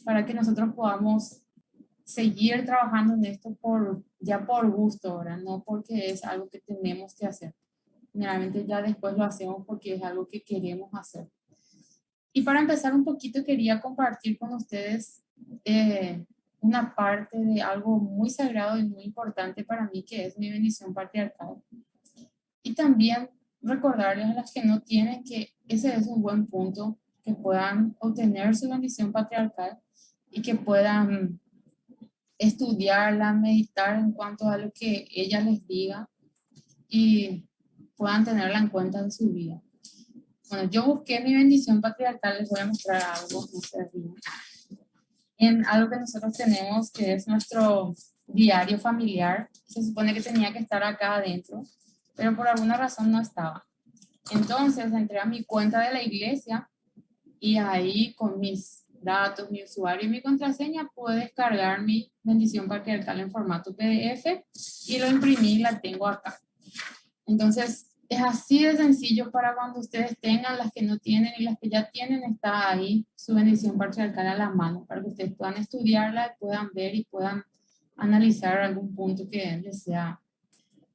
para que nosotros podamos seguir trabajando en esto ya por gusto, ¿verdad? No porque es algo que tenemos que hacer. Generalmente ya después lo hacemos porque es algo que queremos hacer. Y para empezar un poquito quería compartir con ustedes una parte de algo muy sagrado y muy importante para mí, que es mi bendición patriarcal. Y también recordarles a las que no tienen que ese es un buen punto, que puedan obtener su bendición patriarcal y que puedan estudiarla, meditar en cuanto a lo que ella les diga y puedan tenerla en cuenta en su vida. Bueno, yo busqué mi bendición patriarcal, les voy a mostrar algo, no se ríen, en algo que nosotros tenemos, que es nuestro diario familiar. Se supone que tenía que estar acá adentro, pero por alguna razón no estaba. Entonces entré a mi cuenta de la iglesia y ahí con mis datos, mi usuario y mi contraseña pude descargar mi bendición patriarcal en formato PDF y lo imprimí y la tengo acá. Entonces, es así de sencillo para cuando ustedes tengan, las que no tienen y las que ya tienen, está ahí su bendición patriarcal a la mano para que ustedes puedan estudiarla, puedan ver y puedan analizar algún punto que les sea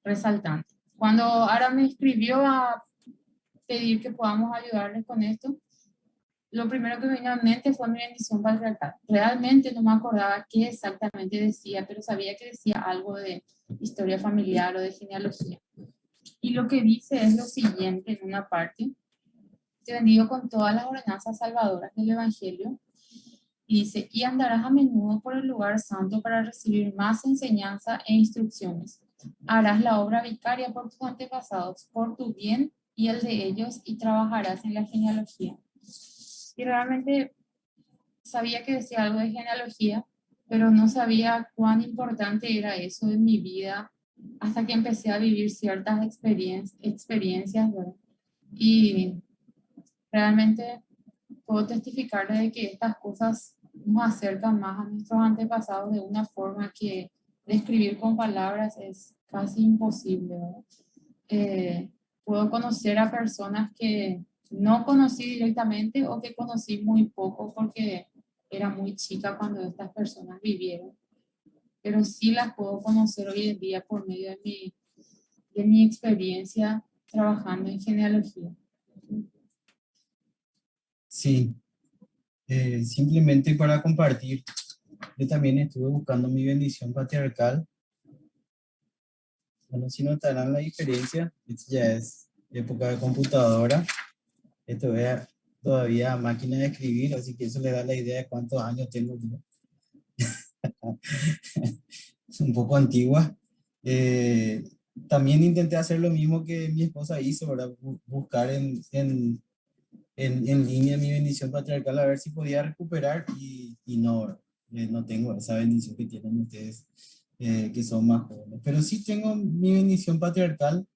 resaltante. Cuando Ara me escribió a pedir que podamos ayudarles con esto, lo primero que me vino a mente fue mi bendición patriarcal. Realmente no me acordaba qué exactamente decía, pero sabía que decía algo de historia familiar o de genealogía. Y lo que dice es lo siguiente en una parte: te bendigo con todas las ordenanzas salvadoras del Evangelio. Y dice, y andarás a menudo por el lugar santo para recibir más enseñanza e instrucciones. Harás la obra vicaria por tus antepasados, por tu bien y el de ellos, y trabajarás en la genealogía. Y realmente sabía que decía algo de genealogía, pero no sabía cuán importante era eso en mi vida hasta que empecé a vivir ciertas experiencias, ¿verdad? Y realmente puedo testificar de que estas cosas nos acercan más a nuestros antepasados de una forma que describir con palabras es casi imposible, ¿verdad? Puedo conocer a personas que no conocí directamente o que conocí muy poco porque era muy chica cuando estas personas vivieron, pero sí las puedo conocer hoy en día por medio de mi experiencia trabajando en genealogía. Sí, simplemente para compartir, yo también estuve buscando mi bendición patriarcal. Bueno, si notarán la diferencia, esto ya es época de computadora, esto es todavía máquina de escribir, así que eso le da la idea de cuántos años tengo yo. Es un poco antigua. Eh, También intenté hacer lo mismo que mi esposa hizo, ¿verdad? Buscar en línea mi bendición patriarcal a ver si podía recuperar y no, no tengo esa bendición que tienen ustedes, que son más jóvenes. Pero sí tengo mi bendición patriarcal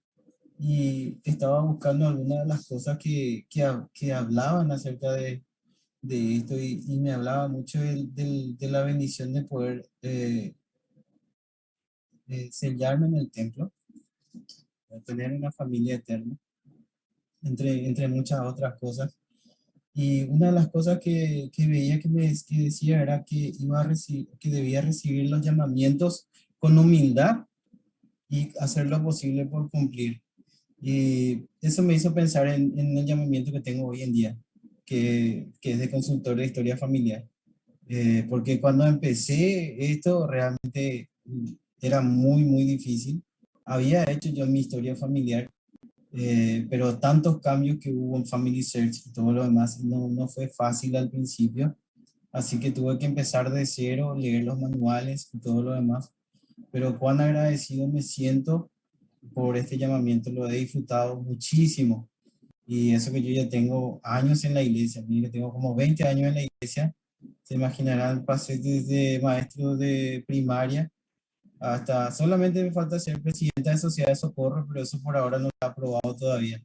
y estaba buscando algunas de las cosas que hablaban acerca de esto y me hablaba mucho de la bendición de poder sellarme en el templo, de tener una familia eterna, entre muchas otras cosas. Y una de las cosas que veía que decía era que, iba a que debía recibir los llamamientos con humildad y hacer lo posible por cumplir. Y eso me hizo pensar en el llamamiento que tengo hoy en día, que es de consultor de historia familiar. Porque cuando empecé esto realmente era muy, muy difícil. Había hecho yo mi historia familiar, pero tantos cambios que hubo en Family Search y todo lo demás, no fue fácil al principio, así que tuve que empezar de cero, leer los manuales y todo lo demás, pero cuán agradecido me siento por este llamamiento, lo he disfrutado muchísimo, y eso que yo ya tengo años en la iglesia, mire, tengo como 20 años en la iglesia, se imaginarán, pasé desde maestro de primaria hasta, solamente me falta ser presidenta de Sociedad de Socorro, pero eso por ahora no está aprobado todavía.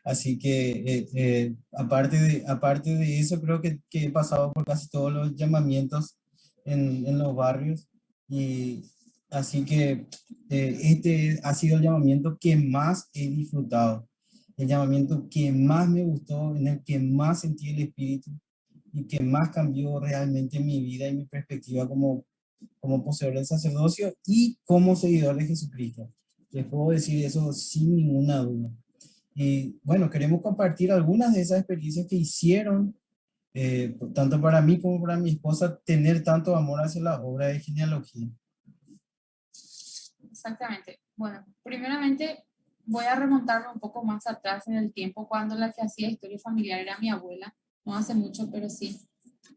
Así que aparte de eso, creo que he pasado por casi todos los llamamientos en los barrios. Y así que este ha sido el llamamiento que más he disfrutado, el llamamiento que más me gustó, en el que más sentí el espíritu y que más cambió realmente mi vida y mi perspectiva como poseedor del sacerdocio y como seguidor de Jesucristo. Les puedo decir eso sin ninguna duda. Y bueno, queremos compartir algunas de esas experiencias que hicieron, tanto para mí como para mi esposa, tener tanto amor hacia la obra de genealogía. Exactamente. Bueno, primeramente voy a remontarme un poco más atrás en el tiempo, cuando la que hacía historia familiar era mi abuela, no hace mucho, pero sí.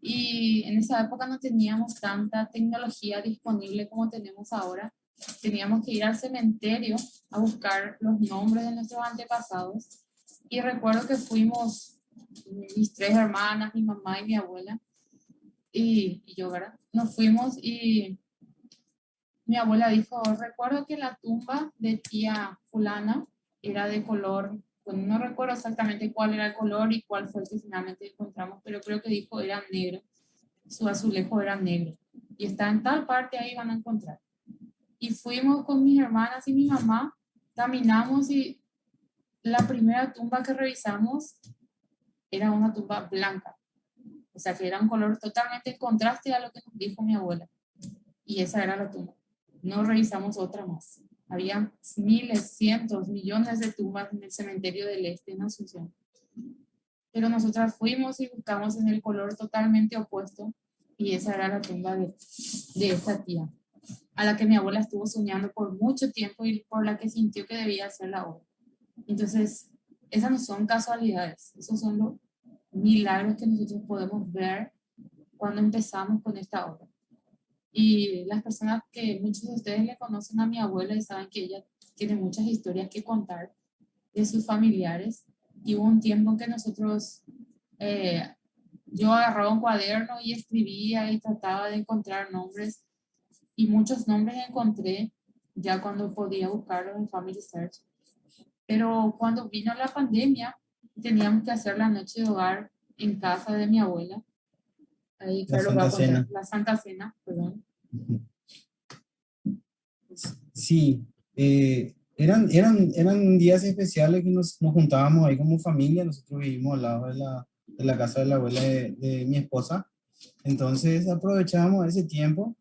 Y en esa época no teníamos tanta tecnología disponible como tenemos ahora. Teníamos que ir al cementerio a buscar los nombres de nuestros antepasados. Y recuerdo que fuimos mis tres hermanas, mi mamá y mi abuela, y yo, ¿verdad? Nos fuimos y mi abuela dijo, recuerdo que la tumba de tía fulana era de color, bueno, no recuerdo exactamente cuál era el color y cuál fue el que finalmente encontramos, pero creo que dijo era negro, su azulejo era negro. Y está en tal parte, ahí van a encontrar. Y fuimos con mis hermanas y mi mamá, caminamos y la primera tumba que revisamos era una tumba blanca. O sea, que era un color totalmente en contraste a lo que nos dijo mi abuela. Y esa era la tumba. No revisamos otra más. Había miles, cientos, millones de tumbas en el cementerio del Este en Asunción. Pero nosotras fuimos y buscamos en el color totalmente opuesto y esa era la tumba de esta tía, a la que mi abuela estuvo soñando por mucho tiempo y por la que sintió que debía hacer la obra. Entonces, esas no son casualidades, esos son los milagros que nosotros podemos ver cuando empezamos con esta obra. Y las personas que muchos de ustedes le conocen a mi abuela y saben que ella tiene muchas historias que contar de sus familiares. Y hubo un tiempo en que nosotros, eh, yo agarraba un cuaderno y escribía y trataba de encontrar nombres. Y muchos nombres encontré ya cuando podía buscarlos en Family Search. Pero cuando vino la pandemia, teníamos que hacer la noche de hogar en casa de mi abuela. Ahí La Carlos va Santa a contar Cena. la Santa Cena, perdón. Sí, eran días especiales que nos juntábamos ahí como familia. Nosotros vivimos al lado de la casa de la abuela de mi esposa. Entonces aprovechábamos ese tiempo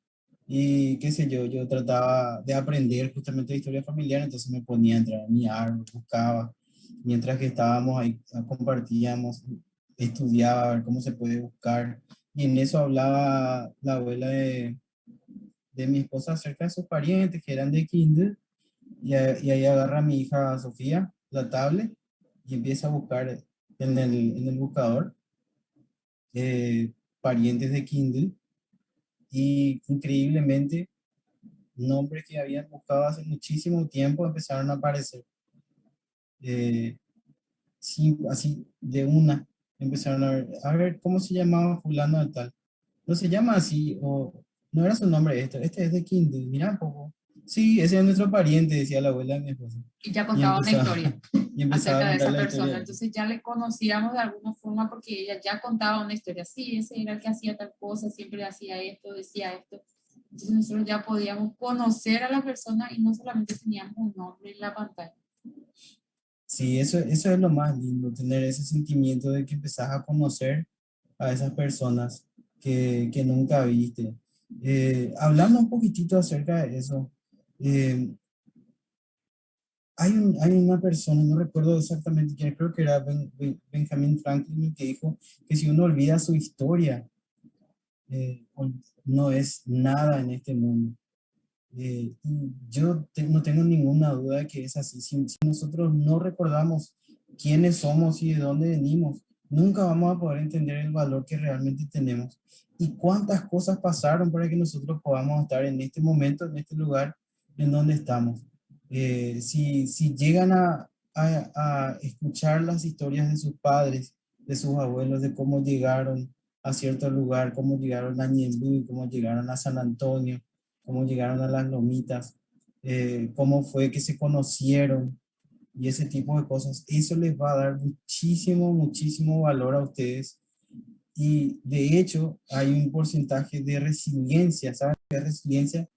y qué sé yo trataba de aprender justamente de historia familiar, entonces me ponía a entrar a mi árbol, buscaba, mientras que estábamos ahí, compartíamos, estudiaba a ver cómo se puede buscar. Y en eso hablaba la abuela de mi esposa acerca de sus parientes que eran de kinder, y ahí agarra a mi hija Sofía la tablet y empieza a buscar en el buscador, eh, parientes de kinder, y increíblemente nombres que habían buscado hace muchísimo tiempo empezaron a aparecer. Eh, sí, así de una empezaron a ver cómo se llamaba fulano de tal. No se llama así, o no era su nombre esto, este es de kinder, mira un poco. Sí, ese es nuestro pariente, decía la abuela de mi esposa. Y ya Y contaba una empezaba, historia y empezaba a acerca de contar esa la historia persona. de él. Entonces ya le conocíamos de alguna forma porque ella ya contaba una historia. Sí, ese era el que hacía tal cosa, siempre hacía esto, decía esto. Entonces nosotros ya podíamos conocer a la persona y no solamente teníamos un nombre en la pantalla. Sí, eso es lo más lindo, tener ese sentimiento de que empezás a conocer a esas personas que nunca viste. Hablando un poquitito acerca de eso, eh, hay una persona, no recuerdo exactamente quién, creo que era Benjamin Franklin, que dijo que si uno olvida su historia, no es nada en este mundo. Y yo no tengo ninguna duda de que es así. Si nosotros no recordamos quiénes somos y de dónde venimos, nunca vamos a poder entender el valor que realmente tenemos y cuántas cosas pasaron para que nosotros podamos estar en este momento, en este lugar en donde estamos. Si llegan a escuchar las historias de sus padres, de sus abuelos, de cómo llegaron a cierto lugar, cómo llegaron a Ñemby, cómo llegaron a San Antonio, cómo llegaron a las lomitas, cómo fue que se conocieron y ese tipo de cosas. Eso les va a dar muchísimo, muchísimo valor a ustedes. Y de hecho, hay un porcentaje de resiliencia, ¿saben? De resiliencia,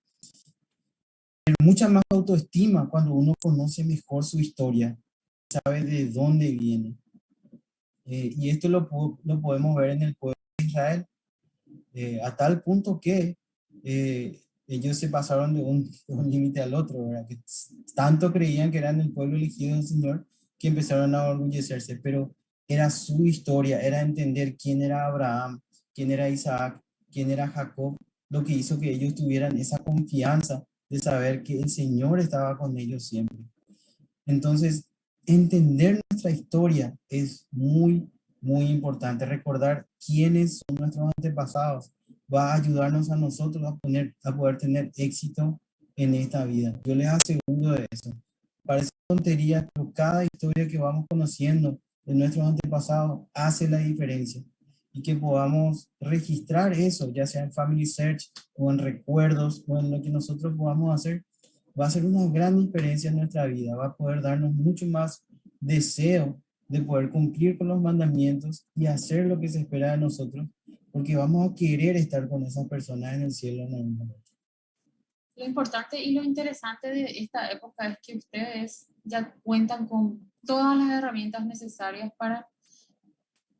pero mucha más autoestima cuando uno conoce mejor su historia, sabe de dónde viene. Y esto lo podemos ver en el pueblo Israel, a tal punto que ellos se pasaron de un límite al otro, ¿verdad? Que tanto creían que eran el pueblo elegido del Señor que empezaron a orgullecerse, pero era su historia, era entender quién era Abraham, quién era Isaac, quién era Jacob, lo que hizo que ellos tuvieran esa confianza de saber que el Señor estaba con ellos siempre. Entonces, entender nuestra historia es muy, muy importante. Recordar quiénes son nuestros antepasados va a ayudarnos a nosotros a poder tener éxito en esta vida. Yo les aseguro de eso. Parece tontería, pero cada historia que vamos conociendo de nuestros antepasados hace la diferencia. Y que podamos registrar eso, ya sea en Family Search o en recuerdos o en lo que nosotros podamos hacer, va a ser una gran diferencia en nuestra vida, va a poder darnos mucho más deseo de poder cumplir con los mandamientos y hacer lo que se espera de nosotros, porque vamos a querer estar con esas personas en el cielo en algún momento. Lo importante y lo interesante de esta época es que ustedes ya cuentan con todas las herramientas necesarias para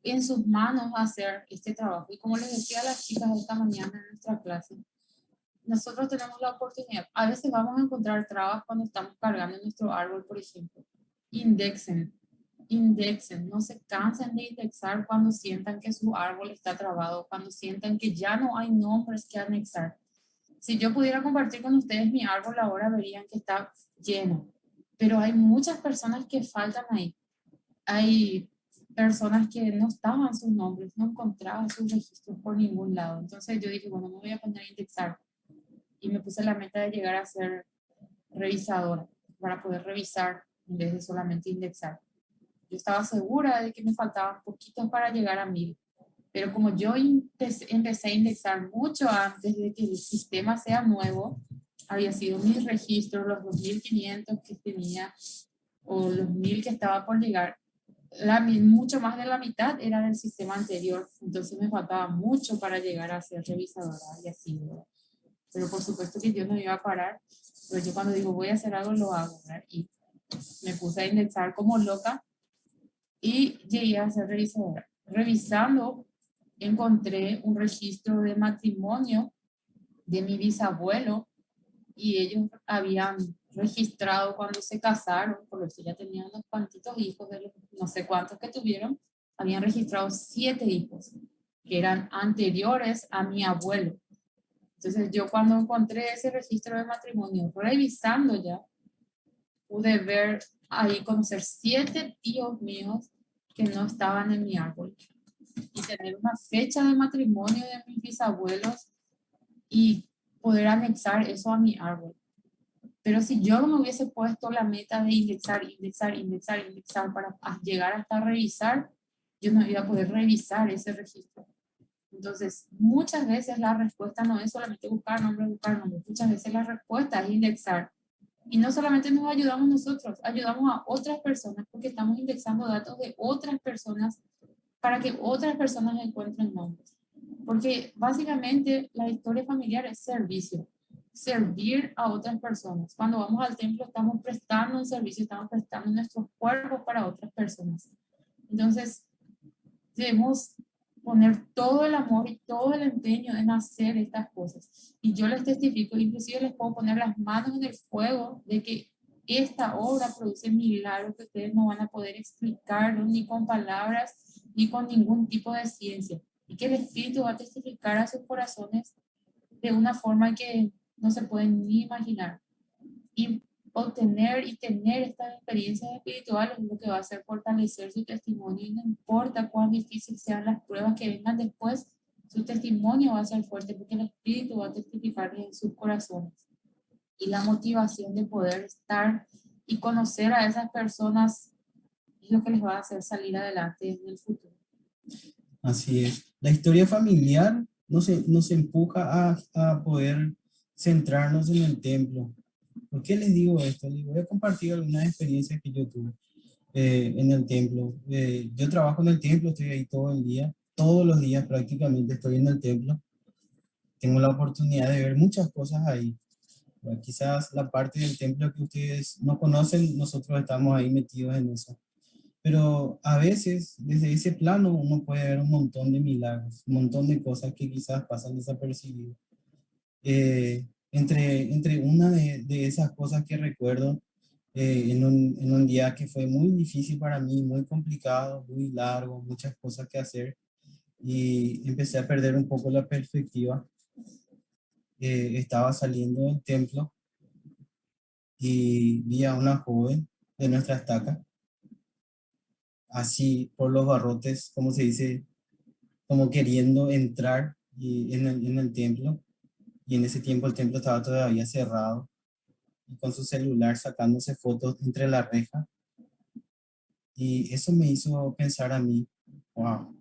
en sus manos hacer este trabajo. Y como les decía a las chicas esta mañana en nuestra clase, nosotros tenemos la oportunidad, a veces vamos a encontrar trabas cuando estamos cargando nuestro árbol, por ejemplo. Indexen, indexen, no se cansen de indexar cuando sientan que su árbol está trabado, cuando sientan que ya no hay nombres que anexar. Si yo pudiera compartir con ustedes mi árbol ahora, verían que está lleno, pero hay muchas personas que faltan ahí. Hay personas que no estaban sus nombres, no encontraban sus registros por ningún lado. Entonces yo dije, bueno, me voy a poner a indexar. Y me puse la meta de llegar a ser revisadora para poder revisar en vez de solamente indexar. Yo estaba segura de que me faltaban poquitos para llegar a 1000, pero como yo empecé a indexar mucho antes de que el sistema sea nuevo, había sido mis registros, los 2500 que tenía o los 1000 que estaba por llegar, mucho más de la mitad era del sistema anterior, entonces me faltaba mucho para llegar a ser revisadora y así, ¿verdad? Pero por supuesto que yo no iba a parar, pero yo cuando digo voy a hacer algo, lo hago, ¿verdad? Y me puse a indexar como loca y llegué a ser revisadora. Revisando, encontré un registro de matrimonio de mi bisabuelo y ellos habían registrado cuando se casaron, por eso ya tenían unos cuantitos hijos de los no sé cuántos que tuvieron, habían registrado 7 hijos que eran anteriores a mi abuelo. Entonces yo cuando encontré ese registro de matrimonio, revisando ya, pude ver ahí, conocer 7 tíos míos que no estaban en mi árbol y tener una fecha de matrimonio de mis bisabuelos y poder anexar eso a mi árbol. Pero si yo no me hubiese puesto la meta de indexar, indexar, indexar, indexar para llegar hasta revisar, yo no iba a poder revisar ese registro. Entonces, muchas veces la respuesta no es solamente buscar nombres, muchas veces la respuesta es indexar. Y no solamente nos ayudamos nosotros, ayudamos a otras personas porque estamos indexando datos de otras personas para que otras personas encuentren nombres. Porque básicamente la historia familiar es servicio, servir a otras personas. Cuando vamos al templo estamos prestando un servicio, estamos prestando nuestros cuerpos para otras personas. Entonces, debemos poner todo el amor y todo el empeño en hacer estas cosas. Y yo les testifico, inclusive les puedo poner las manos en el fuego de que esta obra produce milagros que ustedes no van a poder explicar ni con palabras ni con ningún tipo de ciencia. Y que el Espíritu va a testificar a sus corazones de una forma que no se pueden ni imaginar. Y obtener y tener estas experiencias espirituales es lo que va a hacer fortalecer su testimonio, y no importa cuán difícil sean las pruebas que vengan después, su testimonio va a ser fuerte porque el Espíritu va a testificar en sus corazones. Y la motivación de poder estar y conocer a esas personas es lo que les va a hacer salir adelante en el futuro. Así es. La historia familiar nos empuja a poder centrarnos en el templo. ¿Por qué les digo esto? Les voy a compartir algunas experiencias que yo tuve en el templo. Yo trabajo en el templo, estoy ahí todo el día, todos los días prácticamente estoy en el templo. Tengo la oportunidad de ver muchas cosas ahí. Bueno, quizás la parte del templo que ustedes no conocen, nosotros estamos ahí metidos en eso. Pero a veces, desde ese plano, uno puede ver un montón de milagros, un montón de cosas que quizás pasan desapercibidas. Entre una de esas cosas que recuerdo, en un día que fue muy difícil para mí, muy complicado, muy largo, muchas cosas que hacer, y empecé a perder un poco la perspectiva. Estaba saliendo del templo y vi a una joven de nuestra estaca, así por los barrotes, como se dice, como queriendo entrar en el templo, y en ese tiempo el templo estaba todavía cerrado, y con su celular sacándose fotos entre la reja, y eso me hizo pensar a mí, wow,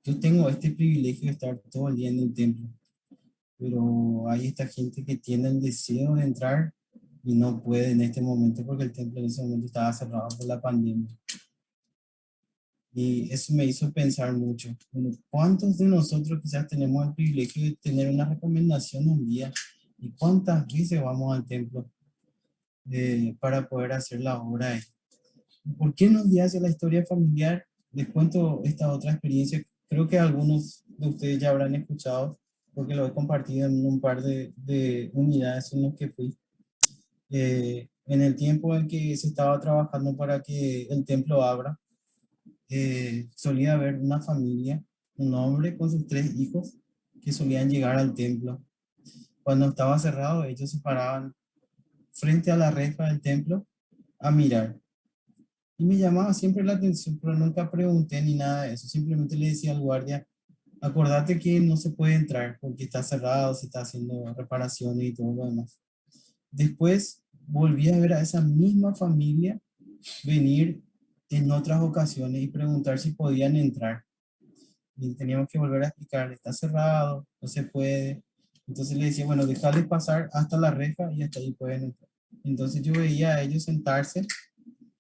yo tengo este privilegio de estar todo el día en el templo, pero hay esta gente que tiene el deseo de entrar y no puede en este momento porque el templo en ese momento estaba cerrado por la pandemia. Y eso me hizo pensar mucho. Bueno, ¿cuántos de nosotros quizás tenemos el privilegio de tener una recomendación un día? ¿Y cuántas veces vamos al templo para poder hacer la obra ahí? ¿Por qué no guías a la historia familiar? Les cuento esta otra experiencia. Creo que algunos de ustedes ya habrán escuchado, porque lo he compartido en un par de unidades en los que fui. En el tiempo en que se estaba trabajando para que el templo abra, solía haber una familia, un hombre con sus tres hijos, que solían llegar al templo. Cuando estaba cerrado, ellos se paraban frente a la reja del templo a mirar. Y me llamaba siempre la atención, pero nunca pregunté ni nada de eso. Simplemente le decía al guardia, acordate que no se puede entrar porque está cerrado, se está haciendo reparaciones y todo lo demás. Después volví a ver a esa misma familia venir en otras ocasiones y preguntar si podían entrar. Y teníamos que volver a explicar, está cerrado, no se puede. Entonces le decía, bueno, déjales pasar hasta la reja y hasta ahí pueden entrar. Entonces yo veía a ellos sentarse,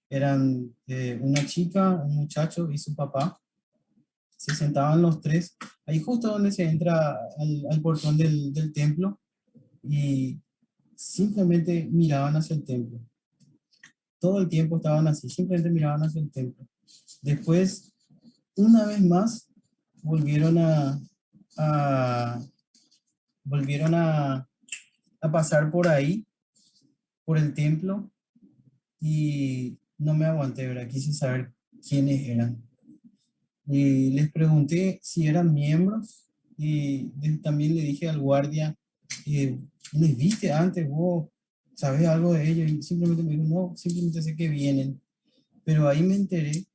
eran una chica, un muchacho y su papá. Se sentaban los tres, ahí justo donde se entra al portón del templo, y simplemente miraban hacia el templo. Todo el tiempo estaban así, simplemente miraban hacia el templo. Después, una vez más, volvieron a, volvieron a pasar por ahí, por el templo, y no me aguanté, ¿verdad? Quise saber quiénes eran. Y les pregunté si eran miembros, y también le dije al guardia, ¿les viste antes vos? ¿Sabes algo de ellos? Y simplemente me dijo, no, simplemente sé que vienen. Pero ahí me enteré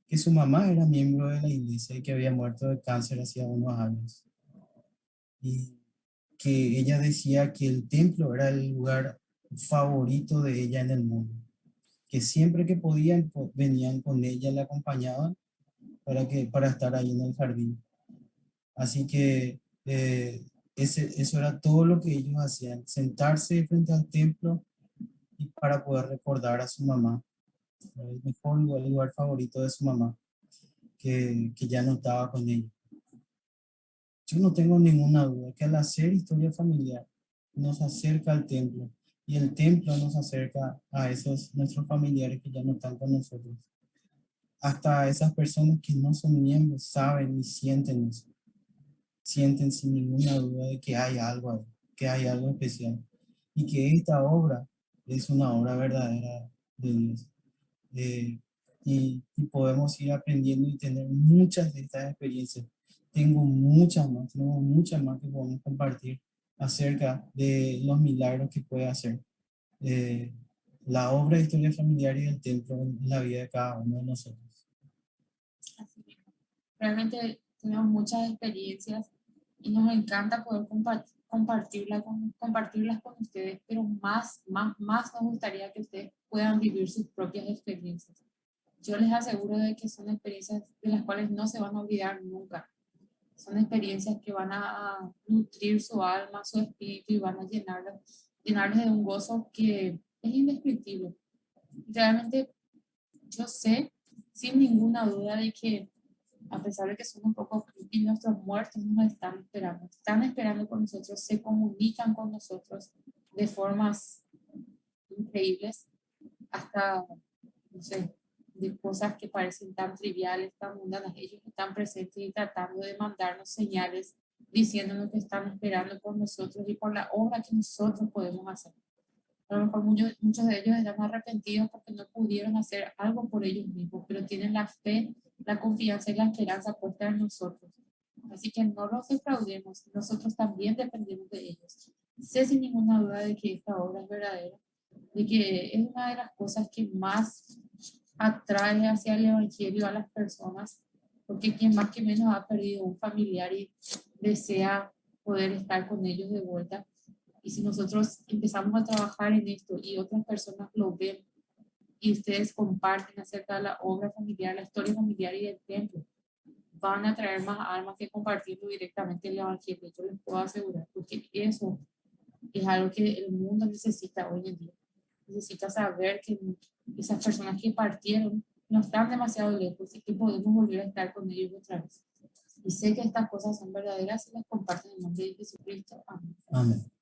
que su mamá era miembro de la iglesia y que había muerto de cáncer hacía unos años. Y que ella decía que el templo era el lugar favorito de ella en el mundo. Que siempre que podían, venían con ella, la acompañaban para estar ahí en el jardín. Así que eso era todo lo que ellos hacían, sentarse frente al templo y para poder recordar a su mamá, el mejor lugar, el lugar favorito de su mamá, que ya no estaba con ella. Yo no tengo ninguna duda que al hacer historia familiar nos acerca al templo, y el templo nos acerca a esos nuestros familiares que ya no están con nosotros. Hasta esas personas que no son miembros saben y sienten eso. Sienten sin ninguna duda de que hay algo ahí, que hay algo especial, y que esta obra es una obra verdadera de Dios. Y podemos ir aprendiendo y tener muchas de estas experiencias. Tengo muchas más que podemos compartir acerca de los milagros que puede hacer eh, la obra de historia familiar y del templo en la vida de cada uno de nosotros. Así mismo. Realmente tenemos muchas experiencias y nos encanta poder compartirlas con ustedes, pero más nos gustaría que ustedes puedan vivir sus propias experiencias. Yo les aseguro de que son experiencias de las cuales no se van a olvidar nunca. Son experiencias que van a nutrir su alma, su espíritu, y van a llenarlos de un gozo que es indescriptible. Realmente yo sé sin ninguna duda de que, a pesar de que son un poco creepy, nuestros muertos nos están esperando por nosotros, se comunican con nosotros de formas increíbles, hasta, no sé, de cosas que parecen tan triviales, tan mundanas. Ellos están presentes y tratando de mandarnos señales, diciéndonos que están esperando por nosotros y por la obra que nosotros podemos hacer. A lo mejor muchos de ellos están arrepentidos porque no pudieron hacer algo por ellos mismos, pero tienen la fe, la confianza y la esperanza puesta en nosotros. Así que no los defraudemos, nosotros también dependemos de ellos. Sé sin ninguna duda de que esta obra es verdadera, de que es una de las cosas que más atrae hacia el Evangelio a las personas, porque quien más que menos ha perdido un familiar y desea poder estar con ellos de vuelta. Y si nosotros empezamos a trabajar en esto y otras personas lo ven y ustedes comparten acerca de la obra familiar, la historia familiar y del templo, van a traer más almas que compartirlo directamente el Evangelio. Yo les puedo asegurar, porque eso es algo que el mundo necesita hoy en día. Necesita saber que esas personas que partieron no están demasiado lejos y que podemos volver a estar con ellos otra vez. Y sé que estas cosas son verdaderas y las comparten en nombre de Jesucristo. Amén. Amén.